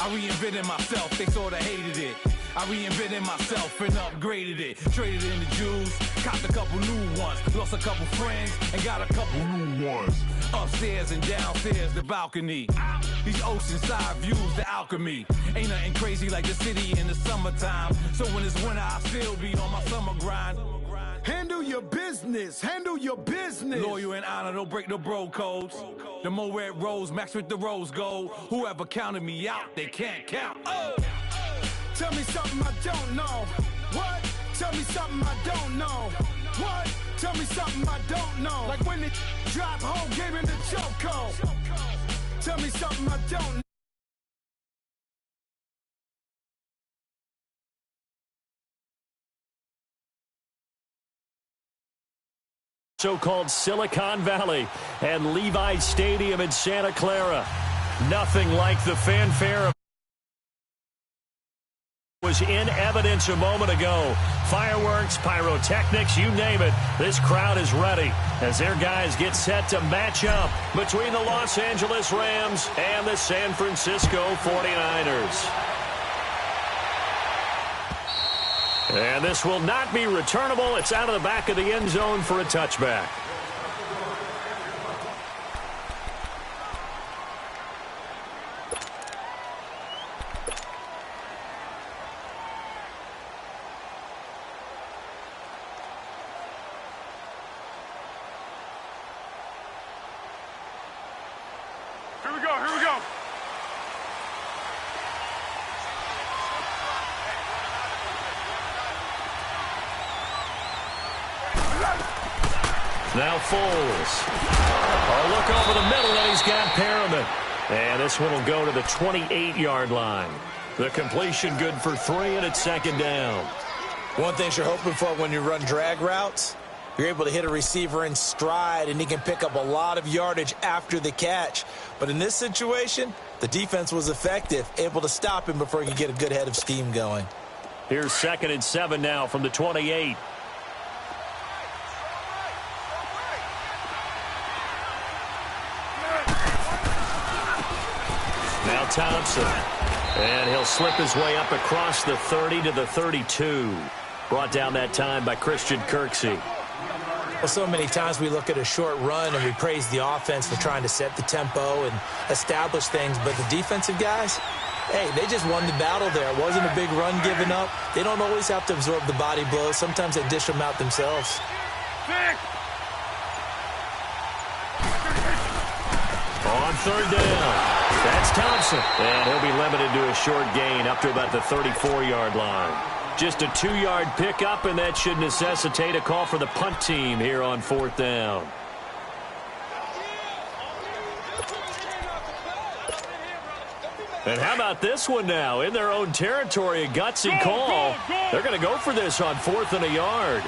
I reinvented myself, they sorta hated it. I reinvented myself and upgraded it. Traded in the Jews, copped a couple new ones. Lost a couple friends and got a couple new ones. Upstairs and downstairs, the balcony. These oceanside views, the alchemy. Ain't nothing crazy like the city in the summertime. So when it's winter, I still be on my summer grind. Handle your business. Handle your business. Loyal and honor, don't break the bro codes. The more red rose, max with the rose gold. Whoever counted me out, they can't count. Oh! Tell me something I don't know. What? Tell me something I don't know. What? Tell me something I don't know. Like when it drop whole game in the chokehold. Tell me something I don't know. So-called Silicon Valley and Levi Stadium in Santa Clara. Nothing like the fanfare was in evidence a moment ago. Fireworks, pyrotechnics, you name it. This crowd is ready as their guys get set to match up between the Los Angeles Rams and the San Francisco 49ers. And this will not be returnable. It's out of the back of the end zone for a touchback. Here we go, here we go. Now Foles. A look over the middle, and he's got Perriman. And this one will go to the 28-yard line. The completion good for 3, and it's second down. One thing you're hoping for when you run drag routes, you're able to hit a receiver in stride, and he can pick up a lot of yardage after the catch. But in this situation, the defense was effective, able to stop him before he could get a good head of steam going. Here's 2nd and 7 now from the 28. Now Thompson. And he'll slip his way up across the 30 to the 32. Brought down that time by Christian Kirksey. Well, so many times we look at a short run and we praise the offense for trying to set the tempo and establish things. But the defensive guys, hey, they just won the battle there. It wasn't a big run given up. They don't always have to absorb the body blows. Sometimes they dish them out themselves. On 3rd down. That's Thompson. And he'll be limited to a short gain up to about the 34-yard line. Just a 2-yard pickup, and that should necessitate a call for the punt team here on 4th down. And how about this one now? In their own territory, a gutsy call. They're going to go for this on 4th and a yard.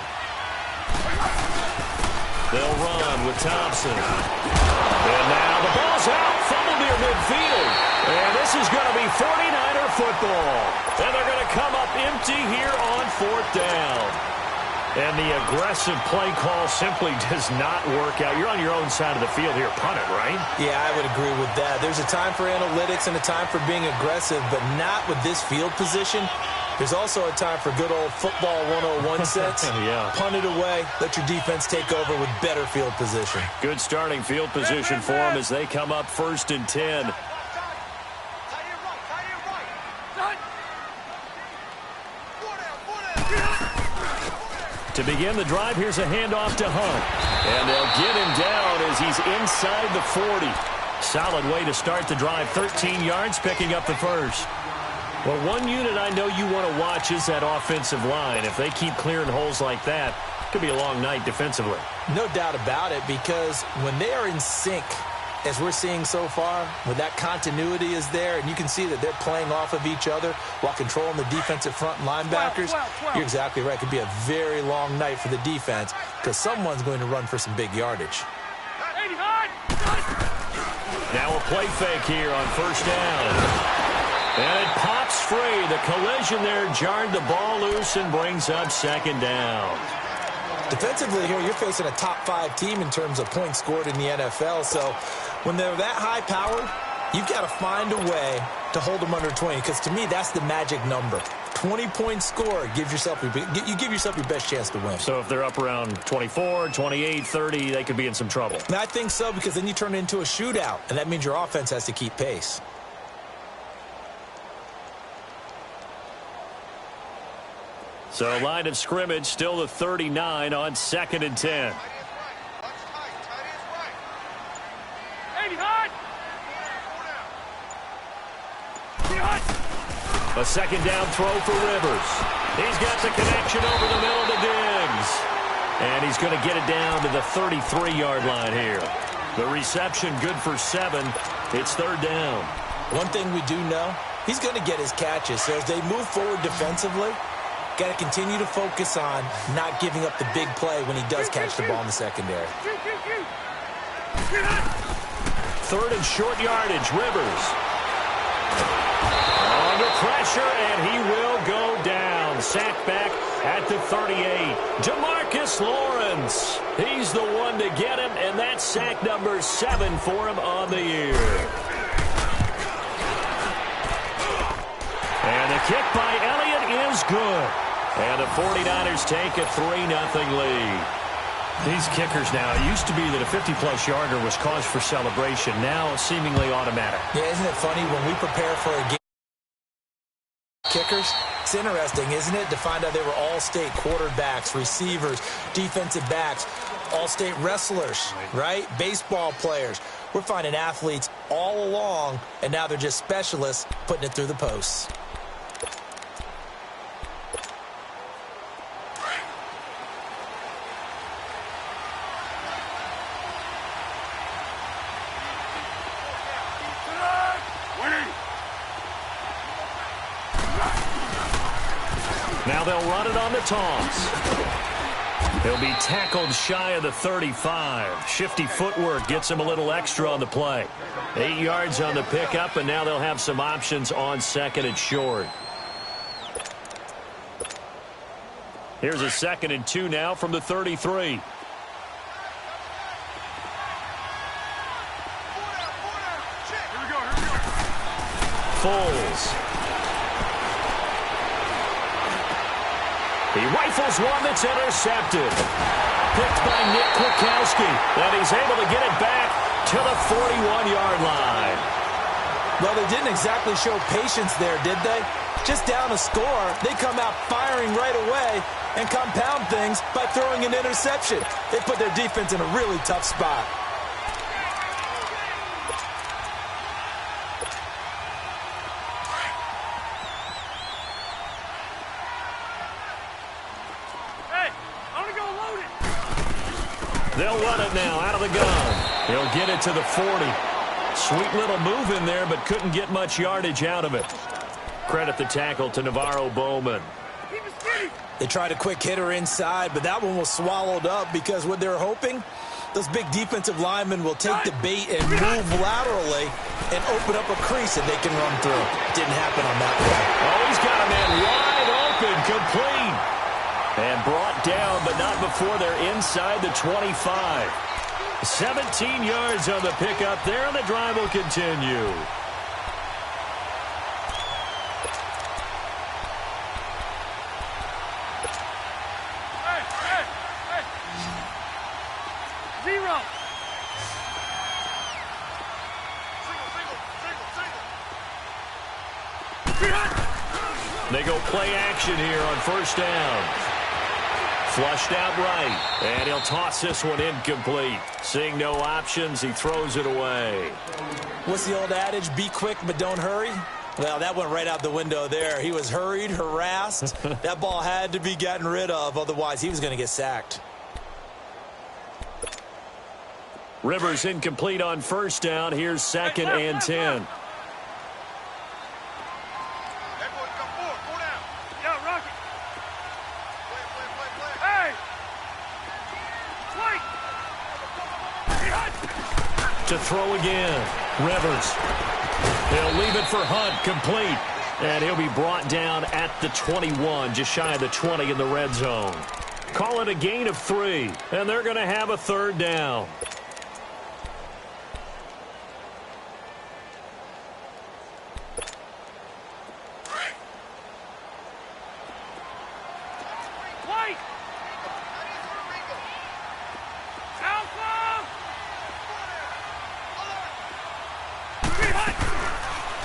They'll run with Thompson. And now the ball's out. Fumble near midfield. And this is going to be 49er football. And they're going to come up empty here on 4th down. And the aggressive play call simply does not work out. You're on your own side of the field here. Punt it, right? Yeah, I would agree with that. There's a time for analytics and a time for being aggressive, but not with this field position. There's also a time for good old football 101 sets. Yeah. Punt it away. Let your defense take over with better field position. Good starting field position for them as they come up 1st and 10. To begin the drive, here's a handoff to Hunt. And they'll get him down as he's inside the 40. Solid way to start the drive. 13 yards, picking up the first. Well, one unit I know you want to watch is that offensive line. If they keep clearing holes like that, it could be a long night defensively. No doubt about it, because when they are in sync, as we're seeing so far, when that continuity is there, and you can see that they're playing off of each other while controlling the defensive front linebackers, you're exactly right. It could be a very long night for the defense because someone's going to run for some big yardage. Now a play fake here on 1st down. And it pops free. The collision there jarred the ball loose and brings up 2nd down. Defensively here, you're facing a top 5 team in terms of points scored in the NFL. So when they're that high powered, You've got to find a way to hold them under 20, because to me, that's the magic number. 20-point score, you give yourself your best chance to win. So if they're up around 24, 28, 30, they could be in some trouble. And I think so, because then you turn it into a shootout, and that means your offense has to keep pace. So line of scrimmage still the 39 on 2nd and 10. A second down throw for Rivers. He's got the connection over the middle to Diggs. And he's going to get it down to the 33-yard line here. The reception good for 7. It's 3rd down. One thing we do know, he's going to get his catches. So as they move forward defensively, got to continue to focus on not giving up the big play when he does catch the ball in the secondary. 3rd and short yardage. Rivers. Under pressure, and he will go down. Sacked back at the 38. Demarcus Lawrence. He's the one to get him, and that's sack number 7 for him on the year. And the kick by Elliott is good. And the 49ers take a 3-0 lead. These kickers now, it used to be that a 50-plus yarder was cause for celebration. Now seemingly automatic. Yeah, isn't it funny when we prepare for a game? Kickers, it's interesting, isn't it, to find out they were all-state quarterbacks, receivers, defensive backs, all-state wrestlers, right? Baseball players. We're finding athletes all along, and now they're just specialists putting it through the posts. Now they'll run it on the toss. He'll be tackled shy of the 35. Shifty footwork gets him a little extra on the play. 8 yards on the pickup, and now they'll have some options on 2nd and short. Here's a 2nd and 2 now from the 33. Foles. He rifles one that's intercepted. Picked by Nick Kwiatkowski. And he's able to get it back to the 41-yard line. Well, they didn't exactly show patience there, did they? Just down a score, they come out firing right away and compound things by throwing an interception. They put their defense in a really tough spot. They'll run it now out of the gun. He'll get it to the 40. Sweet little move in there, but couldn't get much yardage out of it. Credit the tackle to Navarro Bowman. They tried a quick hitter inside, but that one was swallowed up because what they're hoping, those big defensive linemen will take the bait and move laterally and open up a crease that they can run through. Didn't happen on that play. Oh, he's got a man wide open, complete. And brought down, but not before they're inside the 25. 17 yards on the pickup there, and the drive will continue. Zero. They go play action here on 1st down. Flushed out right, and he'll toss this one incomplete. Seeing no options, he throws it away. What's the old adage? Be quick, but don't hurry? Well, that went right out the window there. He was hurried, harassed. That ball had to be gotten rid of, otherwise he was going to get sacked. Rivers incomplete on 1st down. Here's 2nd and 10. To throw again. Rivers. He'll leave it for Hunt, complete. And he'll be brought down at the 21, just shy of the 20 in the red zone. Call it a gain of 3, and they're going to have a 3rd down.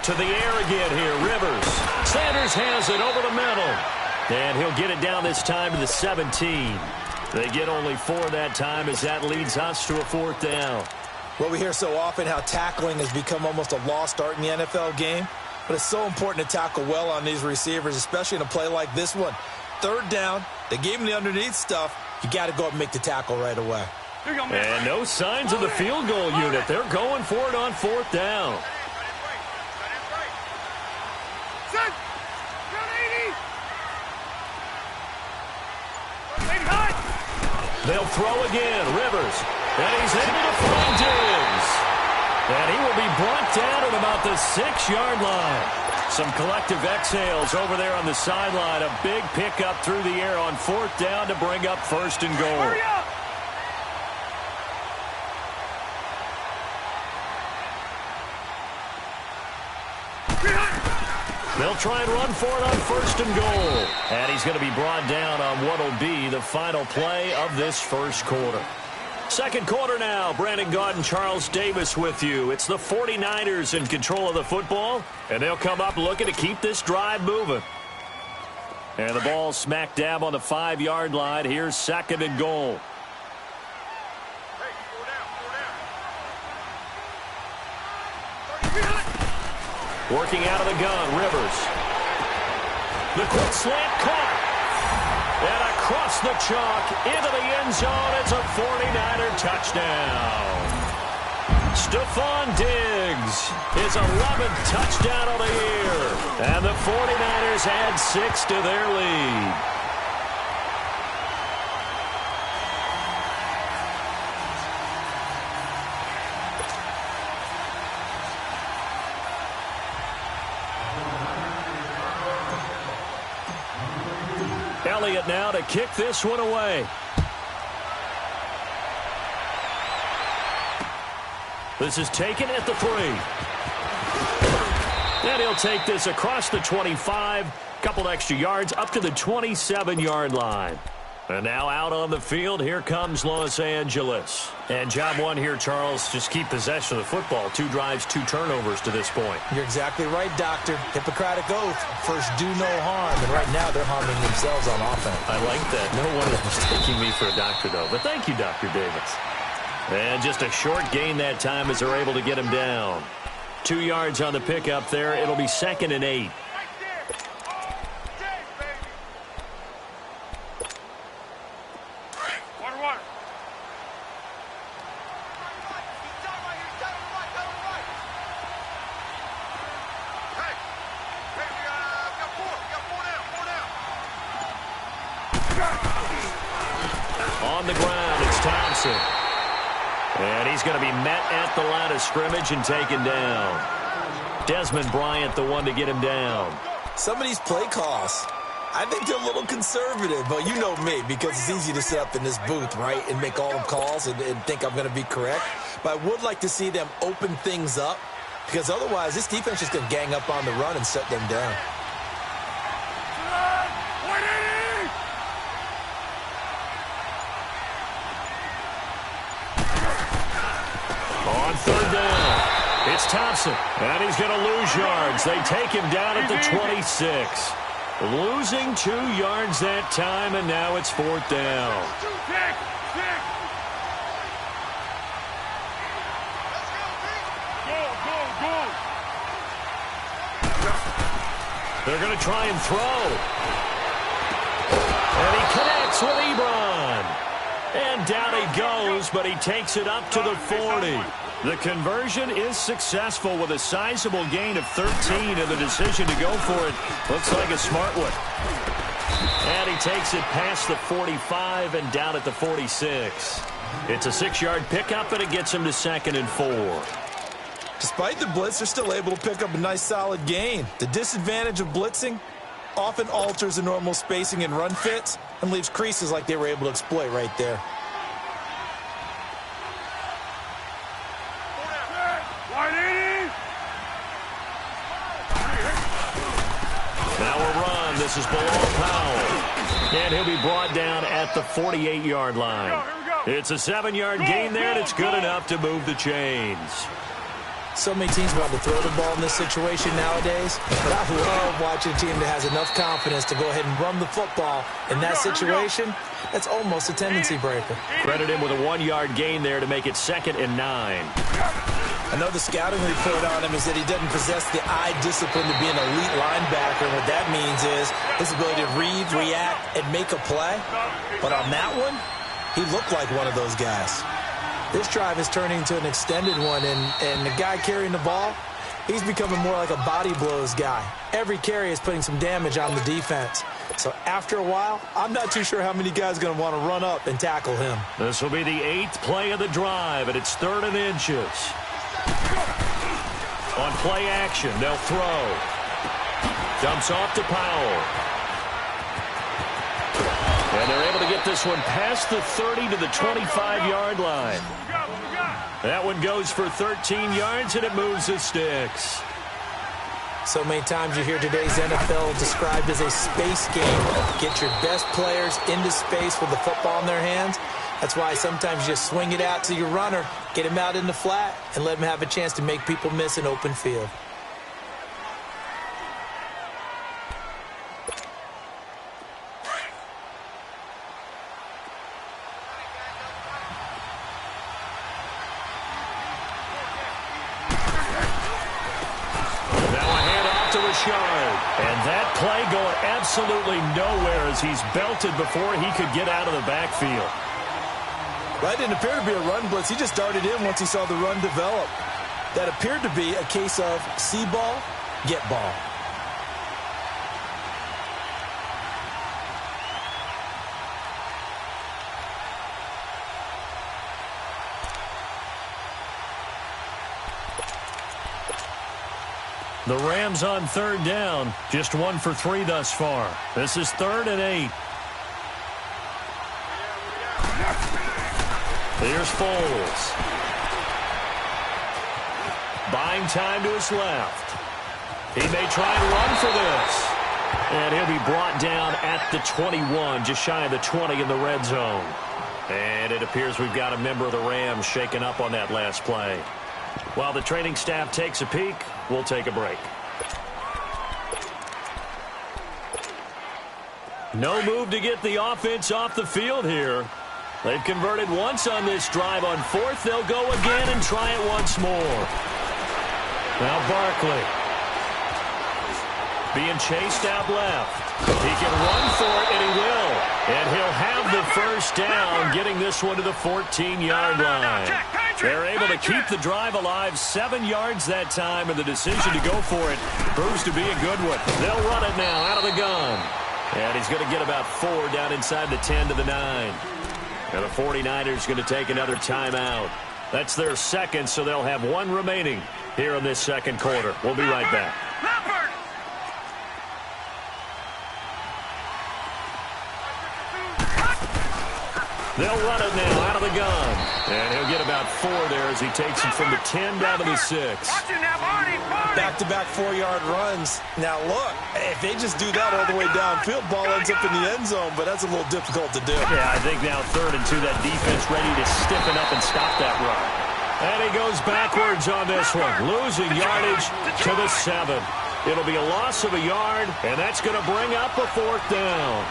to the air again here. Rivers. Sanders has it over the middle. And he'll get it down this time to the 17. They get only 4 that time as that leads us to a 4th down. Well, we hear so often how tackling has become almost a lost art in the NFL game. But it's so important to tackle well on these receivers, especially in a play like this one. 3rd down, they gave him the underneath stuff. You got to go up and make the tackle right away. And no signs of the field goal unit. They're going for it on 4th down. They'll throw again. Rivers. And he's able to find Diggs. And he will be brought down at about the 6-yard line. Some collective exhales over there on the sideline. A big pickup through the air on 4th down to bring up 1st and goal. Hurry up! They'll try and run for it on 1st and goal. And he's going to be brought down on what will be the final play of this 1st quarter. 2nd quarter now. Brandon Gaudin, Charles Davis with you. It's the 49ers in control of the football. And they'll come up looking to keep this drive moving. And the ball smack dab on the 5-yard line. Here's 2nd and goal. Working out of the gun, Rivers. The quick slant caught. And across the chalk into the end zone. It's a 49er touchdown. Stephon Diggs, his 11th touchdown of the year. And the 49ers add 6 to their lead. Elliott now to kick this one away. This is taken at the 3. And he'll take this across the 25. Couple extra yards up to the 27-yard line. And now out on the field, here comes Los Angeles. And job 1 here, Charles, just keep possession of the football. 2 drives, 2 turnovers to this point. You're exactly right, Doctor. Hippocratic oath. First, do no harm. And right now, they're harming themselves on offense. I like that. No one was taking me for a doctor, though. But thank you, Dr. Davis. And just a short gain that time as they're able to get him down. 2 yards on the pickup there. It'll be 2nd and 8. On the ground, it's Thompson. And he's going to be met at the line of scrimmage and taken down. Desmond Bryant, the one to get him down. Some of these play calls, I think they're a little conservative, but you know me, because it's easy to sit up in this booth, right, and make all the calls and think I'm going to be correct. But I would like to see them open things up, because otherwise this defense is going to gang up on the run and shut them down. On 3rd down, it's Thompson, and he's going to lose yards. They take him down at the 26. Losing 2 yards that time, and now it's 4th down. They're going to try and throw. And he connects with Ebron. And down he goes, but he takes it up to the 40. The conversion is successful with a sizable gain of 13, and the decision to go for it looks like a smart one. And he takes it past the 45 and down at the 46. It's a 6-yard pickup, and it gets him to 2nd and 4. Despite the blitz, they're still able to pick up a nice solid gain. The disadvantage of blitzing often alters the normal spacing and run fits and leaves creases like they were able to exploit right there. Now a run. This is Bilal Powell. And he'll be brought down at the 48-yard line. It's a 7-yard gain there, and it's good enough to move the chains. So many teams want to throw the ball in this situation nowadays, but I love watching a team that has enough confidence to go ahead and run the football in that situation. That's almost a tendency breaker. Credit him with a 1-yard gain there to make it 2nd and 9. I know the scouting report on him is that he doesn't possess the eye discipline to be an elite linebacker. What that means is his ability to read, react, and make a play. But on that one, he looked like one of those guys. This drive is turning into an extended one, and the guy carrying the ball, he's becoming more like a body blows guy. Every carry is putting some damage on the defense. So after a while, I'm not too sure how many guys are going to want to run up and tackle him. This will be the 8th play of the drive, and it's 3rd and inches. On play action, they'll throw. Dumps off to Powell. And they're able to get this one past the 30 to the 25-yard line. That one goes for 13 yards, and it moves the sticks. So many times you hear today's NFL described as a space game. Get your best players into space with the football in their hands. That's why sometimes you just swing it out to your runner, get him out in the flat, and let him have a chance to make people miss an open field. And that play going absolutely nowhere as he's belted before he could get out of the backfield. That didn't appear to be a run blitz. He just darted in once he saw the run develop. That appeared to be a case of see ball, get ball. The Rams on 3rd down, just 1 for 3 thus far. This is 3rd and 8. Here's Foles. Buying time to his left. He may try and run for this. And he'll be brought down at the 21, just shy of the 20 in the red zone. And it appears we've got a member of the Rams shaken up on that last play. While the training staff takes a peek, we'll take a break. No move to get the offense off the field here. They've converted once on this drive. On 4th, they'll go again and try it once more. Now Barkley. Being chased out left. He can run for it, and he will. And he'll have the first down, getting this one to the 14-yard line. They're able to keep the drive alive, 7 yards that time, and the decision to go for it proves to be a good one. They'll run it now out of the gun. And he's going to get about 4 down inside the 10 to the 9. And the 49ers going to take another timeout. That's their 2nd, so they'll have 1 remaining here in this 2nd quarter. We'll be right back. They'll run it now out of the gun. And he'll get about 4 there as he takes it from the 10 down to the 6. Back-to-back 4-yard runs. Now, look, if they just do that all the way downfield, ball ends up in the end zone, but that's a little difficult to do. Yeah, I think now 3rd and 2, that defense ready to stiffen up and stop that run. And he goes backwards on this one, losing yardage to the 7. It'll be a loss of a yard, and that's going to bring up a 4th down.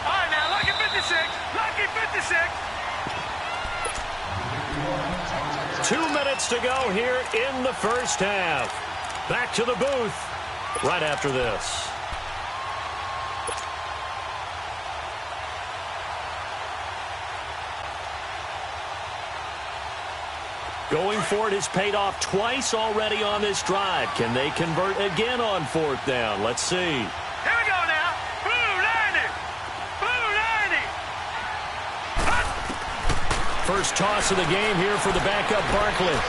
All right, now, lucky 56. Lucky 56. 2 minutes to go here in the first half. Back to the booth right after this. Going for it has paid off twice already on this drive. Can they convert again on 4th down? Let's see. Here we go now. Blue 90. Blue 90. First toss of the game here for the backup Barkley.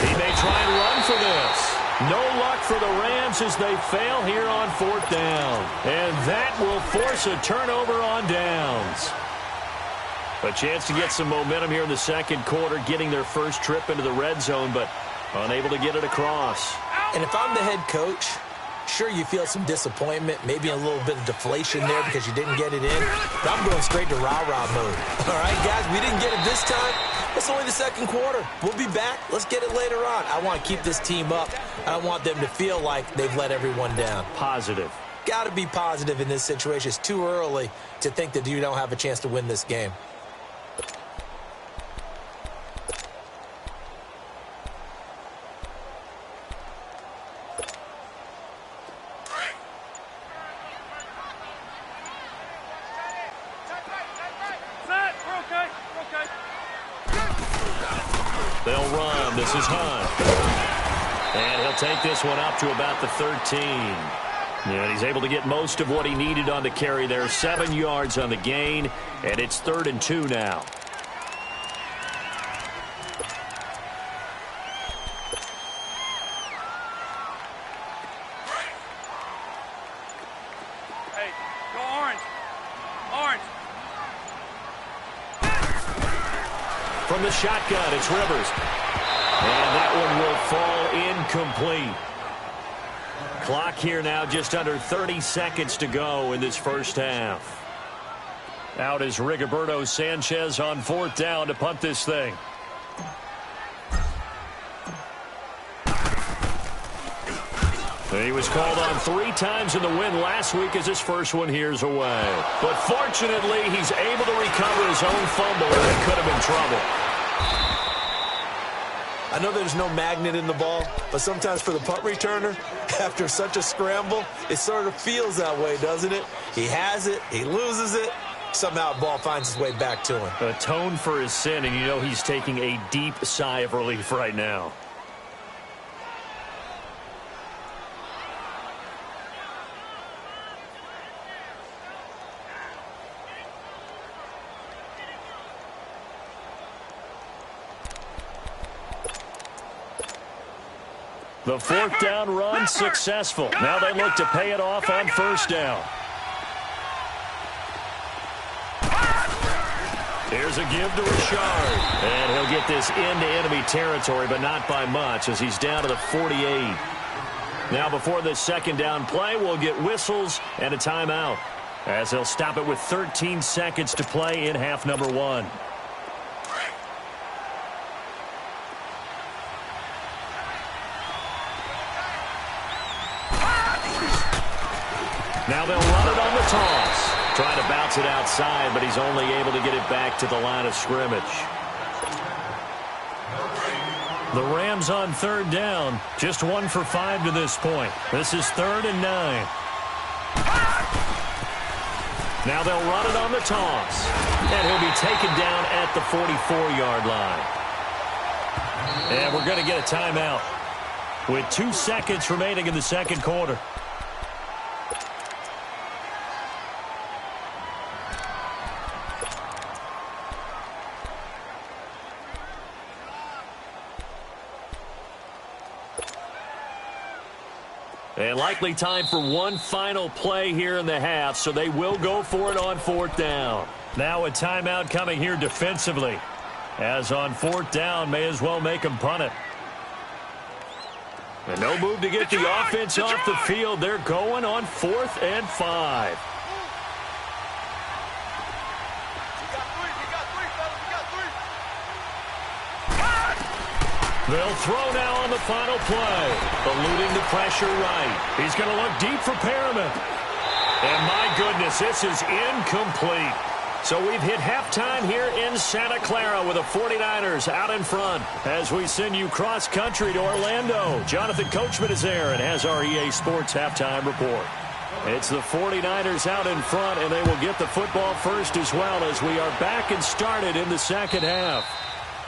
He may try and run for this. No luck for the Rams as they fail here on 4th down. And that will force a turnover on downs. A chance to get some momentum here in the 2nd quarter, getting their first trip into the red zone, but unable to get it across. And if I'm the head coach, sure, you feel some disappointment, maybe a little bit of deflation there because you didn't get it in. But I'm going straight to rah-rah mode. All right, guys, we didn't get it this time. Let's It's only the second quarter. We'll be back. Let's get it later on. I want to keep this team up. I don't want them to feel like they've let everyone down. Positive. Got to be positive in this situation. It's too early to think that you don't have a chance to win this game. They'll run. This is Hunt. And he'll take this one up to about the 13. And he's able to get most of what he needed on the carry there. 7 yards on the gain, and it's 3rd and 2 now. Hey, go orange. Orange. From the shotgun, it's Rivers. And that one will fall incomplete. Clock here now just under 30 seconds to go in this first half. Out is Rigoberto Sanchez on 4th down to punt this thing. He was called on 3 times in the win last week as his first one here's away. But fortunately, he's able to recover his own fumble, and it could have been trouble. I know there's no magnet in the ball, but sometimes for the punt returner, after such a scramble, it sort of feels that way, doesn't it? He has it, he loses it, somehow the ball finds its way back to him. Atone for his sin, and you know he's taking a deep sigh of relief right now. The 4th down run successful. Now they look to pay it off on 1st down. Here's a give to Richard. And he'll get this into enemy territory, but not by much as he's down to the 48. Now before this 2nd down play, we'll get whistles and a timeout as he'll stop it with 13 seconds to play in half number 1. Now they'll run it on the toss. Trying to bounce it outside, but he's only able to get it back to the line of scrimmage. The Rams on 3rd down. Just 1 for 5 to this point. This is 3rd and 9. Now they'll run it on the toss. And he'll be taken down at the 44-yard line. And we're going to get a timeout with 2 seconds remaining in the second quarter. And likely time for one final play here in the half, so they will go for it on 4th down. Now a timeout coming here defensively. As on 4th down, may as well make them punt it. And no move to get the offense off the field. They're going on 4th and 5. They'll throw now on the final play. Eluding the pressure right. He's going to look deep for Perriman. And my goodness, this is incomplete. So we've hit halftime here in Santa Clara with the 49ers out in front. As we send you cross-country to Orlando, Jonathan Coachman is there and has our EA Sports halftime report. It's the 49ers out in front, and they will get the football first as well as we are back and started in the second half.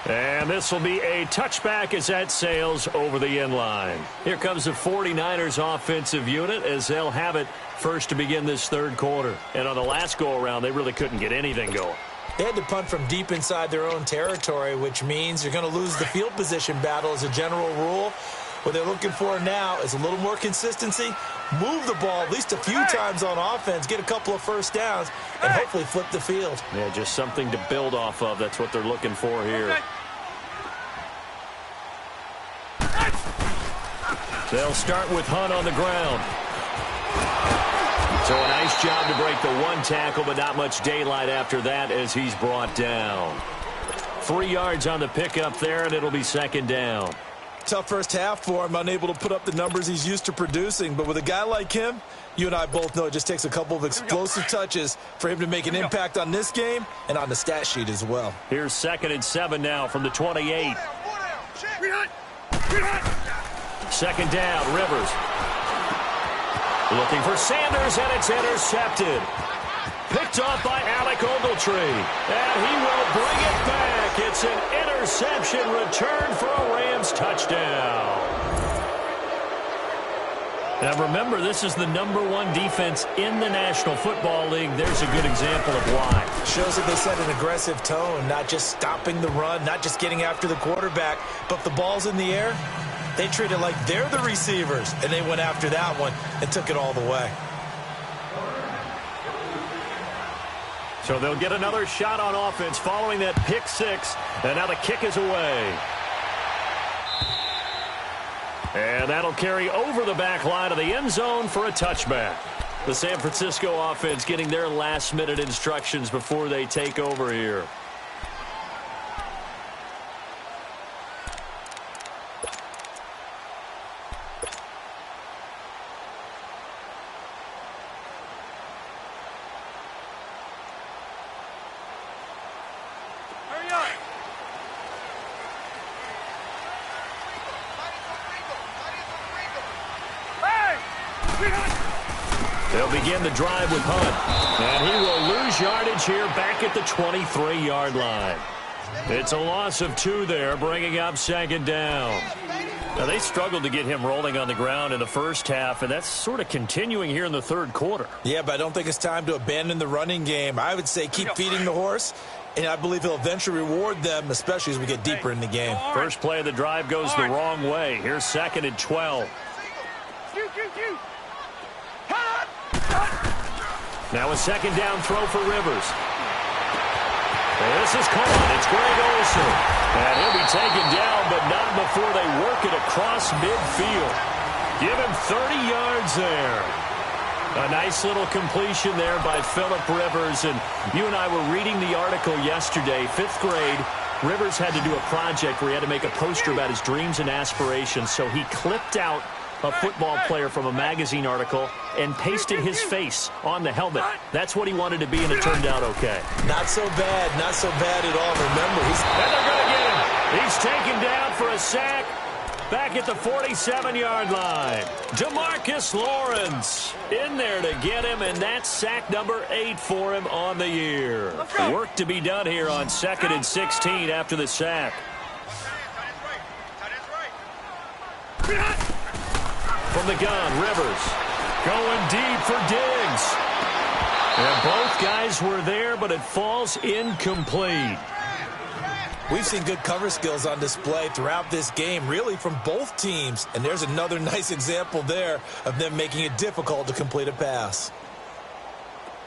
And this will be a touchback as that sails over the end line. Here comes the 49ers offensive unit as they'll have it first to begin this third quarter. And on the last go-around, they really couldn't get anything going. They had to punt from deep inside their own territory, which means you're going to lose the field position battle as a general rule. What they're looking for now is a little more consistency, move the ball at least a few times on offense, get a couple of first downs, and hopefully flip the field. Yeah, just something to build off of. That's what they're looking for here. They'll start with Hunt on the ground. So a nice job to break the one tackle, but not much daylight after that as he's brought down. 3 yards on the pickup there, and it'll be second down. Tough first half for him, unable to put up the numbers he's used to producing. But with a guy like him, you and I both know it just takes a couple of explosive touches for him to make an impact on this game and on the stat sheet as well. Here's 2nd and 7 now from the 28. Second down, Rivers. Looking for Sanders, and it's intercepted. Picked off by Alec Ogletree. And he will bring it back. It's an interception return for a Rams touchdown. Now remember, this is the #1 defense in the National Football League. There's a good example of why. Shows that they set an aggressive tone, not just stopping the run, not just getting after the quarterback, but if the ball's in the air, they treat it like they're the receivers, and they went after that one and took it all the way. So they'll get another shot on offense following that pick six, and now the kick is away. And that'll carry over the back line of the end zone for a touchback. The San Francisco offense getting their last-minute instructions before they take over here. They'll begin the drive with Hunt. And he will lose yardage here back at the 23-yard line. It's a loss of 2 there, bringing up second down. Now, they struggled to get him rolling on the ground in the first half, and that's sort of continuing here in the third quarter. Yeah, but I don't think it's time to abandon the running game. I would say keep feeding the horse, and I believe he'll eventually reward them, especially as we get deeper in the game. First play of the drive goes the wrong way. Here's 2nd and 12. Now a second down throw for Rivers. This is caught. It's Greg Olsen. And he'll be taken down, but not before they work it across midfield. Give him 30 yards there. A nice little completion there by Phillip Rivers. And you and I were reading the article yesterday, 5th grade. Rivers had to do a project where he had to make a poster about his dreams and aspirations. So he clipped out a football player from a magazine article and pasted his face on the helmet. That's what he wanted to be, and it turned out okay. Not so bad at all. Remember, and they're going to get him. He's taken down for a sack back at the 47-yard line. DeMarcus Lawrence in there to get him, and that's sack number 8 for him on the year. Work to be done here on 2nd and 16 after the sack. From the gun, Rivers going deep for Diggs. And both guys were there, but it falls incomplete. We've seen good cover skills on display throughout this game, really from both teams. And there's another nice example there of them making it difficult to complete a pass.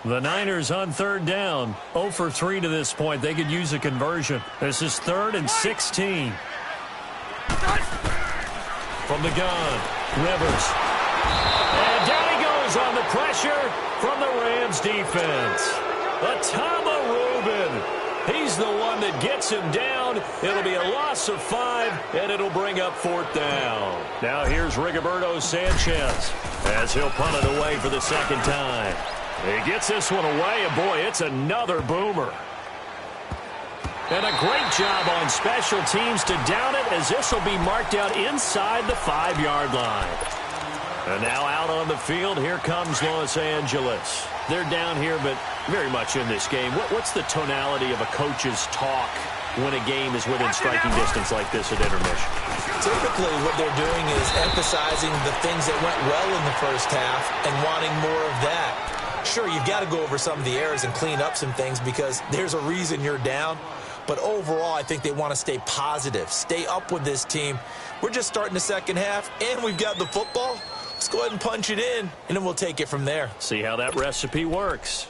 The Niners on 3rd down, 0 for 3 to this point. They could use a conversion. This is 3rd and 16. From the gun, Rivers. And down he goes on the pressure from the Rams defense. Atama Rubin. He's the one that gets him down. It'll be a loss of 5, and it'll bring up 4th down. Now here's Rigoberto Sanchez as he'll punt it away for the 2nd time. He gets this one away, and boy, it's another boomer. And a great job on special teams to down it, as this will be marked out inside the 5-yard line. And now out on the field, here comes Los Angeles. They're down here, but very much in this game. What's the tonality of a coach's talk when a game is within striking distance like this at intermission? Typically, what they're doing is emphasizing the things that went well in the first half and wanting more of that. Sure, you've got to go over some of the errors and clean up some things because there's a reason you're down. But overall, I think they want to stay positive, stay up with this team. We're just starting the second half, and we've got the football. Let's go ahead and punch it in, and then we'll take it from there. See how that recipe works.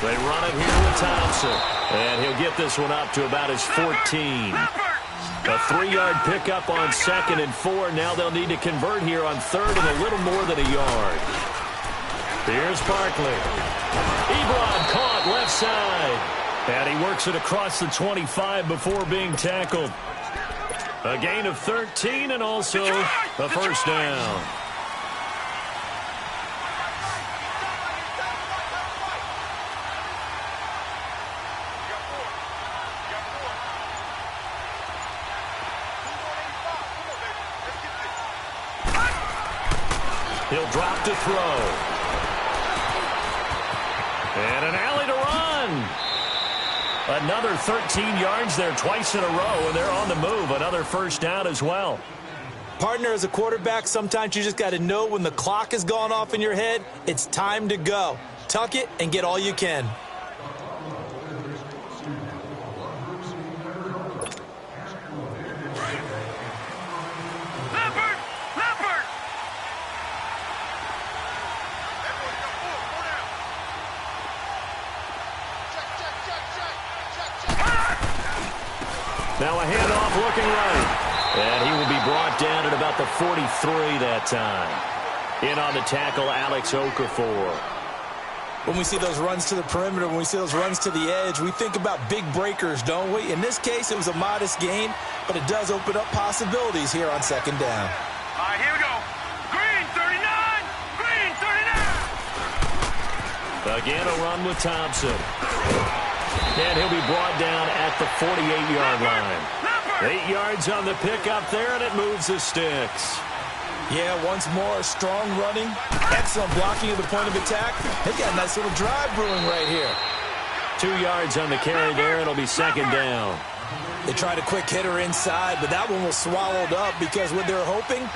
They run it here with Thompson. And he'll get this one up to about his 14. A 3-yard pickup on 2nd and 4. Now they'll need to convert here on 3rd and a little more than a yard. Here's Barkley. Ebron caught left side. And he works it across the 25 before being tackled. A gain of 13 and also a first down. He'll drop to throw. And an alley to run. Another 13 yards there twice in a row, and they're on the move. Another first down as well. Partner, as a quarterback, sometimes you just got to know when the clock has gone off in your head, it's time to go. Tuck it and get all you can. Now a handoff looking right. And he will be brought down at about the 43 that time. In on the tackle, Alex Okafor. When we see those runs to the perimeter, when we see those runs to the edge, we think about big breakers, don't we? In this case, it was a modest gain, but it does open up possibilities here on 2nd down. All right, here we go. Green 39. Green 39. Again, a run with Thompson. And he'll be brought down at the 48-yard line. 8 yards on the pickup there, and it moves the sticks. Yeah, once more, strong running, excellent blocking at the point of attack. They've got a nice little drive brewing right here. 2 yards on the carry there, and it'll be 2nd down. They tried a quick hitter inside, but that one was swallowed up because what they're hoping,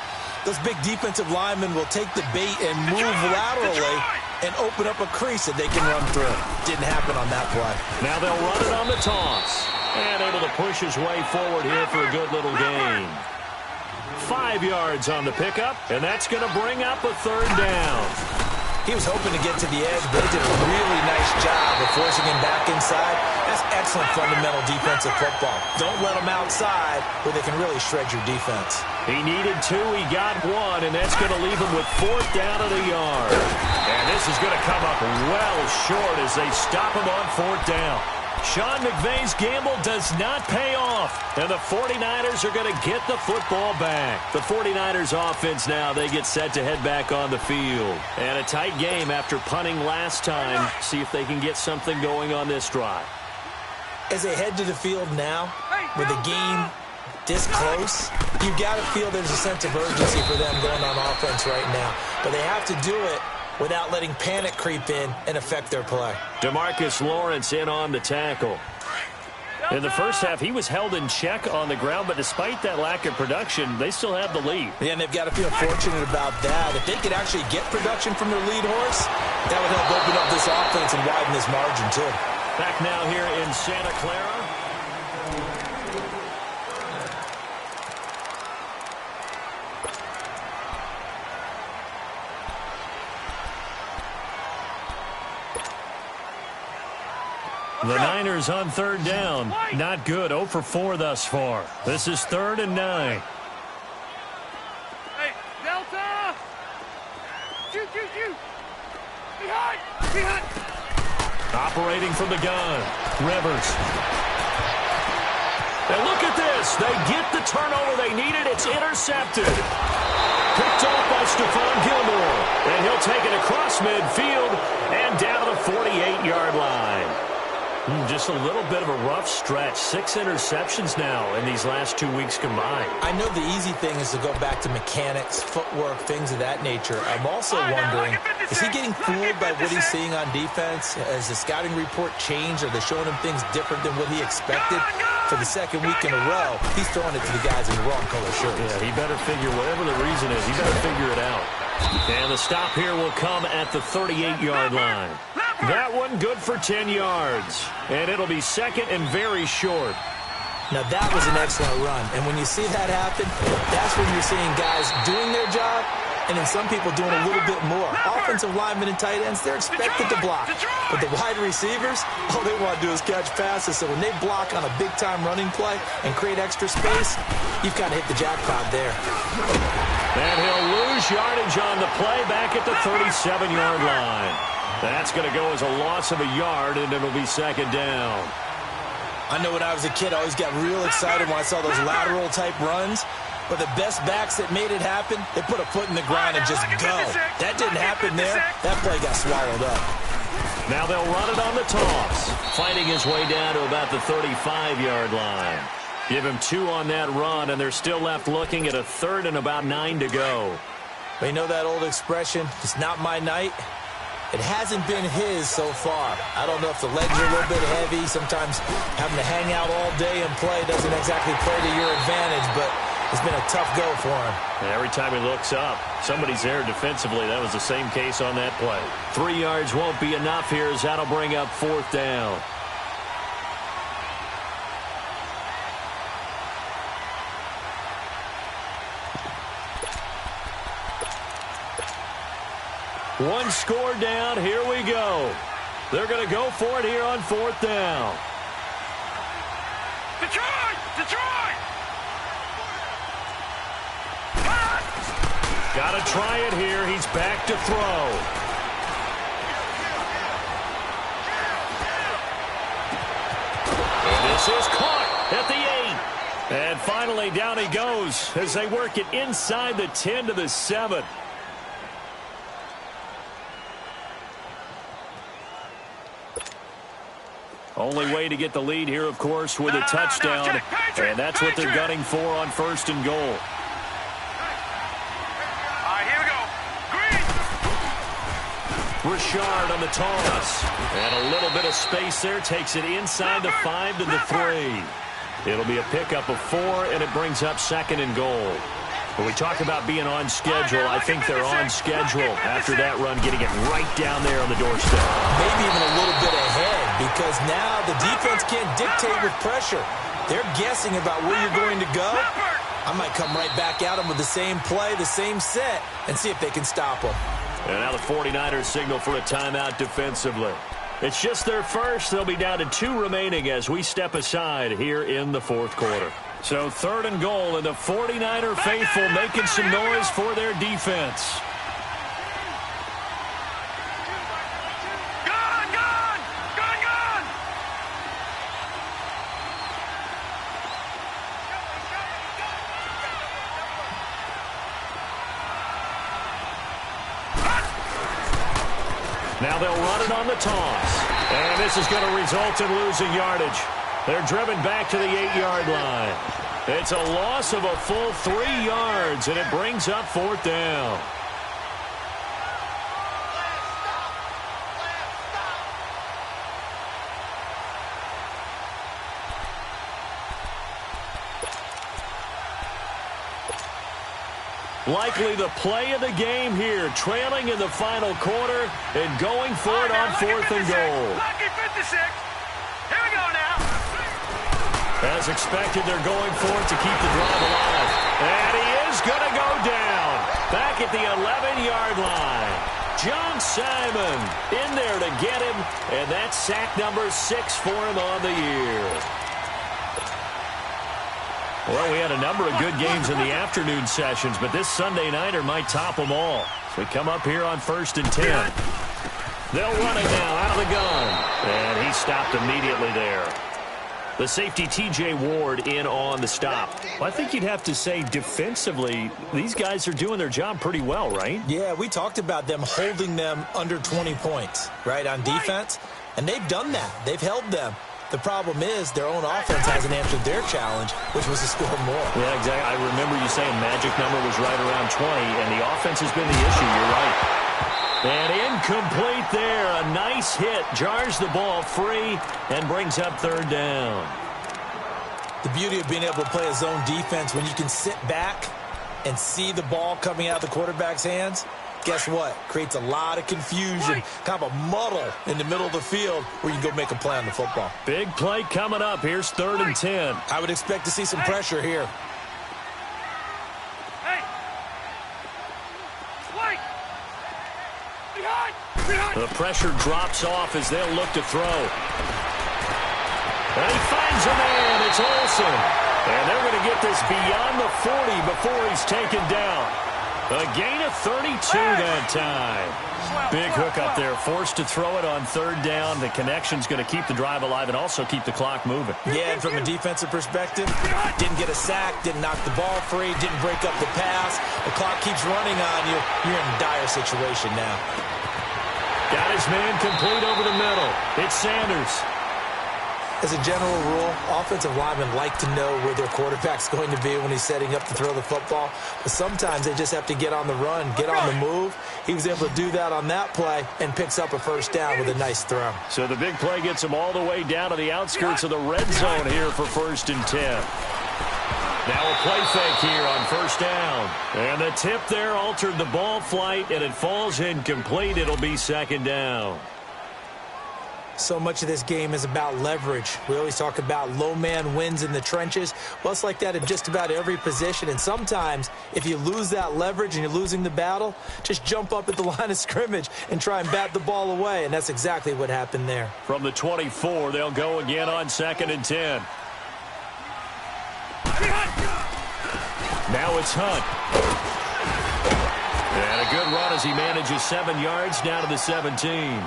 those big defensive linemen will take the bait and move laterally and open up a crease that they can run through. Didn't happen on that play. Now they'll run it on the toss. And able to push his way forward here for a good little gain. 5 yards on the pickup, and that's going to bring up a 3rd down. He was hoping to get to the edge, but they did a really nice job of forcing him back inside. That's excellent fundamental defensive football. Don't let him outside where they can really shred your defense. He needed 2, he got 1, and that's going to leave him with 4th down at a yard. And this is going to come up well short as they stop him on 4th down. Sean McVay's gamble does not pay off, and the 49ers are going to get the football back. The 49ers offense now, they get set to head back on the field. And a tight game after punting last time. See if they can get something going on this drive. As they head to the field now, with the game this close, you've got to feel there's a sense of urgency for them going on offense right now. But they have to do it without letting panic creep in and affect their play. DeMarcus Lawrence in on the tackle. In the first half, he was held in check on the ground, but despite that lack of production, they still have the lead. Yeah, and they've got to feel fortunate about that. If they could actually get production from their lead horse, that would help open up this offense and widen this margin, too. Back now here in Santa Clara. The Niners on 3rd down. Not good. 0 for 4 thus far. This is 3rd and 9. Hey, Delta! Shoot! Behind! Operating from the gun. Rivers. And look at this. They get the turnover they needed. It's intercepted. Picked off by Stephon Gilmore. And he'll take it across midfield and down the 48-yard line. Just a little bit of a rough stretch. 6 interceptions now in these last 2 weeks combined. I know the easy thing is to go back to mechanics, footwork, things of that nature. I'm also wondering, is he getting fooled by what he's seeing on defense? Has the scouting report changed? Are they showing him things different than what he expected? For the 2nd week in a row, he's throwing it to the guys in the wrong color shirts. Yeah, he better figure, whatever the reason is, he better figure it out. And the stop here will come at the 38-yard line. That one good for 10 yards. And it'll be 2nd and very short. Now, that was an excellent run. And when you see that happen, that's when you're seeing guys doing their job and then some people doing a little bit more. Offensive linemen and tight ends, they're expected to block. But the wide receivers, all they want to do is catch passes. So when they block on a big-time running play and create extra space, you've kind of hit the jackpot there. And he'll lose yardage on the play back at the 37-yard line. That's going to go as a loss of a yard, and it'll be second down. I know when I was a kid, I always got real excited when I saw those lateral-type runs. But the best backs that made it happen, they put a foot in the ground and just go. That didn't happen there. That play got swallowed up. Now they'll run it on the toss. Fighting his way down to about the 35-yard line. Give him 2 on that run, and they're still left looking at a 3rd and about 9 to go. But you know that old expression, it's not my night? It hasn't been his so far. I don't know if the legs are a little bit heavy. Sometimes having to hang out all day and play doesn't exactly play to your advantage, but it's been a tough go for him. And every time he looks up, somebody's there defensively. That was the same case on that play. 3 yards won't be enough here as that'll bring up 4th down. One score down. Here we go. They're going to go for it here on 4th down. Detroit! Detroit! Got to try it here. He's back to throw. And this is caught at the 8. And finally down he goes as they work it inside the 10 to the 7. Only way to get the lead here, of course, with a touchdown. And that's what they're gunning for on 1st and goal. All right, here we go. Green. Richard on the toss. And a little bit of space there. Takes it inside the 5 to the 3. It'll be a pickup of 4, and it brings up 2nd and goal. When we talk about being on schedule, I think they're on schedule after that run, getting it right down there on the doorstep. Maybe even a little bit ahead, because now the defense can't dictate with pressure. They're guessing about where you're going to go. I might come right back at them with the same play, the same set, and see if they can stop them. And now the 49ers signal for a timeout defensively. It's just their first. They'll be down to 2 remaining as we step aside here in the 4th quarter. So 3rd and goal, and the 49er faithful making some noise for their defense. Gone, gone, gone, gone. Now they'll run it on the toss. And this is going to result in losing yardage. They're driven back to the 8-yard line. It's a loss of a full 3 yards, and it brings up 4th down. Likely the play of the game here, trailing in the final quarter and going for it on 4th and goal. Lucky 56. Here we go now. As expected, they're going for it to keep the drive alive. And he is going to go down. Back at the 11-yard line. John Simon in there to get him. And that's sack number 6 for him on the year. Well, we had a number of good games in the afternoon sessions, but this Sunday nighter might top them all. So we come up here on 1st and 10. They'll run it now out of the gun. And he stopped immediately there. The safety, T.J. Ward, in on the stop. Well, I think you'd have to say defensively, these guys are doing their job pretty well, right? Yeah, we talked about them holding them under 20 points, right, on defense. And they've done that. They've held them. The problem is their own offense hasn't answered their challenge, which was to score more. Yeah, exactly. I remember you saying magic number was right around 20, and the offense has been the issue. You're right. And incomplete there. A nice hit. Jars the ball free and brings up 3rd down. The beauty of being able to play a zone defense when you can sit back and see the ball coming out of the quarterback's hands, guess what? Creates a lot of confusion, kind of a muddle in the middle of the field where you can go make a play on the football. Big play coming up. Here's 3rd and 10. I would expect to see some pressure here. The pressure drops off as they'll look to throw. And he finds a man. It's Olsen. And they're going to get this beyond the 40 before he's taken down. A gain of 32 that time. Big hook up there. Forced to throw it on third down. The connection's going to keep the drive alive and also keep the clock moving. Yeah, and from a defensive perspective, didn't get a sack, didn't knock the ball free, didn't break up the pass. The clock keeps running on you. You're in a dire situation now. Got his man complete over the middle. It's Sanders. As a general rule, offensive linemen like to know where their quarterback's going to be when he's setting up to throw the football. But sometimes they just have to get on the run, get on the move. He was able to do that on that play and picks up a first down with a nice throw. So the big play gets him all the way down to the outskirts of the red zone here for 1st and 10. Now a play fake here on first down. And the tip there altered the ball flight, and it falls incomplete. It'll be 2nd down. So much of this game is about leverage. We always talk about low man wins in the trenches. Well, it's like that in just about every position. And sometimes, if you lose that leverage and you're losing the battle, just jump up at the line of scrimmage and try and bat the ball away. And that's exactly what happened there. From the 24, they'll go again on 2nd and 10. Now it's Hunt. And a good run as he manages 7 yards down to the 17.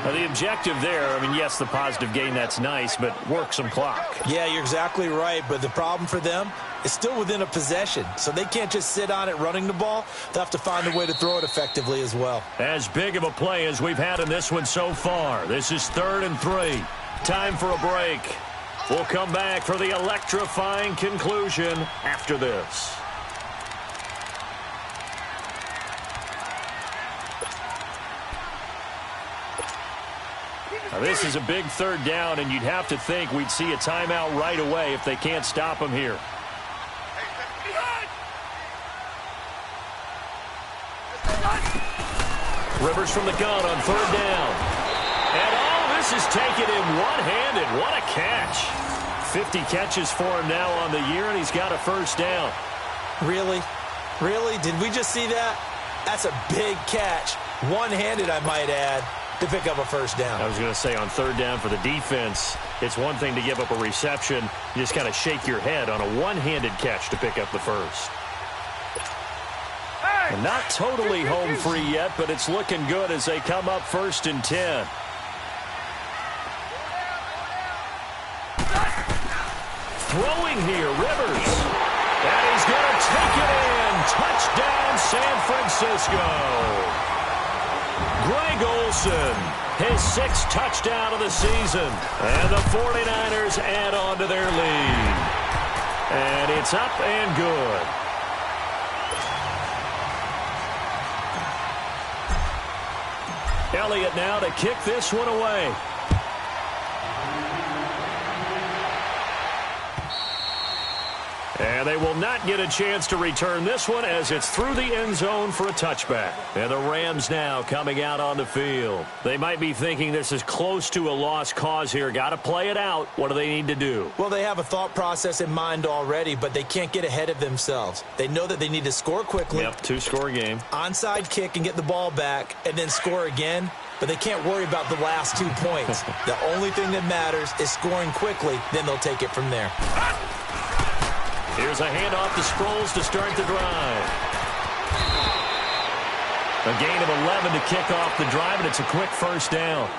Now, the objective there, I mean, yes, the positive gain, that's nice, but work some clock. Yeah, you're exactly right, but the problem for them is still within a possession, so they can't just sit on it running the ball. They'll have to find a way to throw it effectively as well. As big of a play as we've had in this one so far. This is 3rd and 3. Time for a break. We'll come back for the electrifying conclusion after this. Now, this is a big 3rd down, and you'd have to think we'd see a timeout right away if they can't stop him here. Rivers from the gun on 3rd down. And all this is taken in one-handed. What a catch. 50 catches for him now on the year, and he's got a first down. Really? Really? Did we just see that? That's a big catch. One-handed, I might add, to pick up a first down. I was going to say on 3rd down for the defense, it's one thing to give up a reception. You just got to shake your head on a one-handed catch to pick up the first. And not totally home free yet, but it's looking good as they come up 1st and 10. Throwing here, Rivers. And he's going to take it in. Touchdown, San Francisco. Greg Olsen, his 6th touchdown of the season. And the 49ers add on to their lead. And it's up and good. Elliott now to kick this one away. And they will not get a chance to return this one as it's through the end zone for a touchback. And the Rams now coming out on the field. They might be thinking this is close to a lost cause here. Got to play it out. What do they need to do? Well, they have a thought process in mind already, but they can't get ahead of themselves. They know that they need to score quickly. Yep, 2-score game. Onside kick and get the ball back and then score again. But they can't worry about the last 2 points. The only thing that matters is scoring quickly. Then they'll take it from there. Here's a handoff to Sproles to start the drive. A gain of 11 to kick off the drive, and it's a quick first down.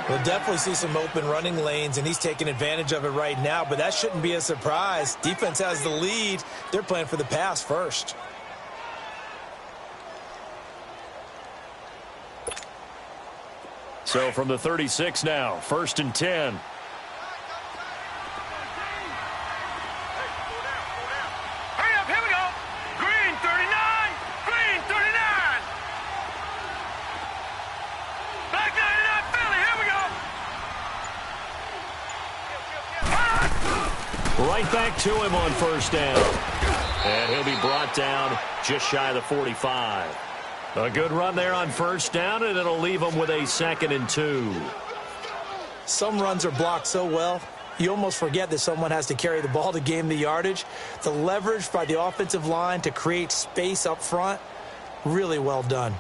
We'll definitely see some open running lanes, and he's taking advantage of it right now, but that shouldn't be a surprise. Defense has the lead. They're playing for the pass first. So from the 36 now, 1st and 10. Right back to him on first down. And he'll be brought down just shy of the 45. A good run there on first down, and it'll leave him with a 2nd and 2. Some runs are blocked so well, you almost forget that someone has to carry the ball to gain the yardage. The leverage by the offensive line to create space up front, really well done.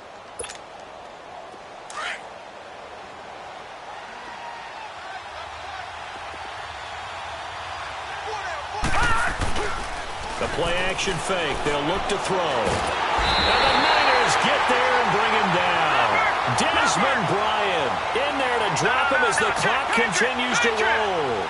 The play-action fake. They'll look to throw. And the Niners get there and bring him down. Desmond Bryant in there to drop him as the clock continues to roll.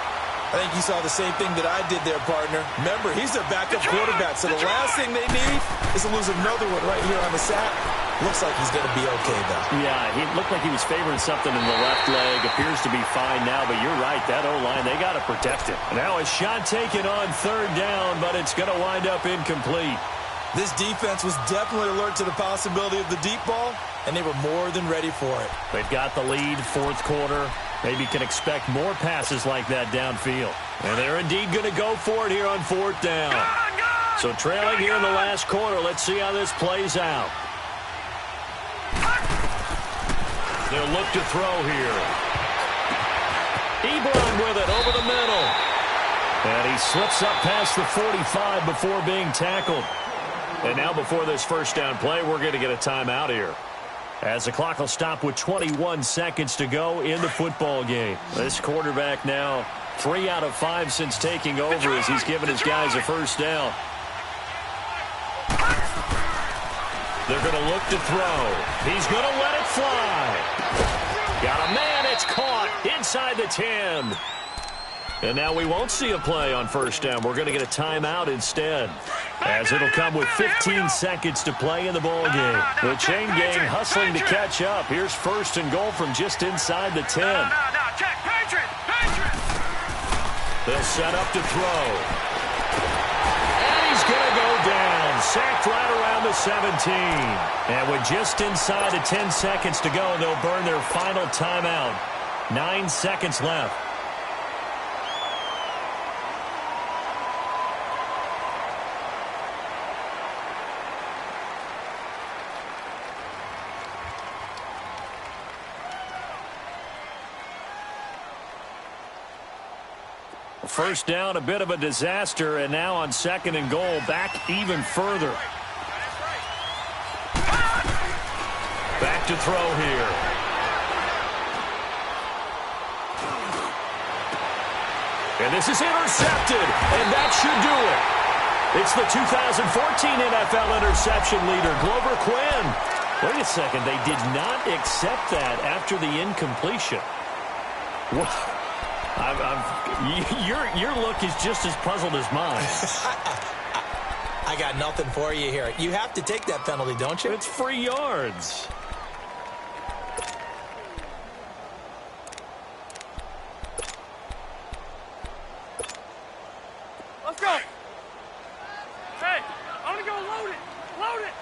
I think you saw the same thing that I did there, partner. Remember, he's their backup quarterback, so the last thing they need is to lose another one right here on the sack. Looks like he's going to be okay, though. Yeah, he looked like he was favoring something in the left leg. Appears to be fine now, but you're right. That O-line, they got to protect it. Now a shot taken on third down, but it's going to wind up incomplete. This defense was definitely alert to the possibility of the deep ball, and they were more than ready for it. They've got the lead, fourth quarter. Maybe can expect more passes like that downfield. And they're indeed going to go for it here on fourth down. So trailing here in the last quarter. Let's see how this plays out. They'll look to throw here. Ebron with it over the middle. And he slips up past the 45 before being tackled. And now before this first down play, we're going to get a timeout here, as the clock will stop with 21 seconds to go in the football game. This quarterback now 3 out of 5 since taking over as he's given his guys a first down. They're going to look to throw. He's going to let it fly. Got a man. It's caught inside the 10. And now we won't see a play on first down. We're going to get a timeout instead, as it'll come with 15 seconds to play in the ball game. The chain gang hustling to catch up. Here's first and goal from just inside the 10. They'll set up to throw. And he's going to go down. Sacked right around the 17. And with just inside of 10 seconds to go, they'll burn their final timeout. 9 seconds left. First down, a bit of a disaster, and now on second and goal, back even further. Back to throw here. And this is intercepted, and that should do it. It's the 2014 NFL interception leader, Glover Quinn. Wait a second, they did not accept that after the incompletion. What? Your look is just as puzzled as mine. I got nothing for you here. You have to take that penalty, don't you? It's free yards. Let's go. Hey, I'm going to go load it. Load it.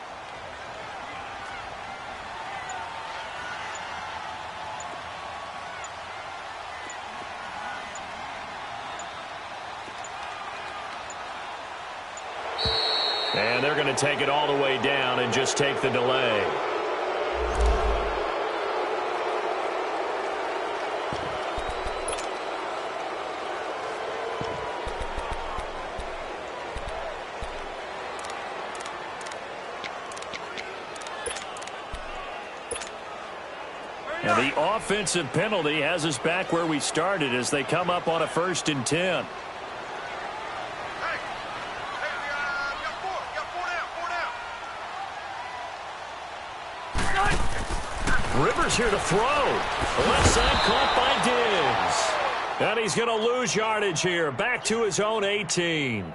And they're going to take it all the way down and just take the delay. And the offensive penalty has us back where we started as they come up on a 1st and 10. Rivers here to throw. Left side caught by Diggs. And he's going to lose yardage here. Back to his own 18.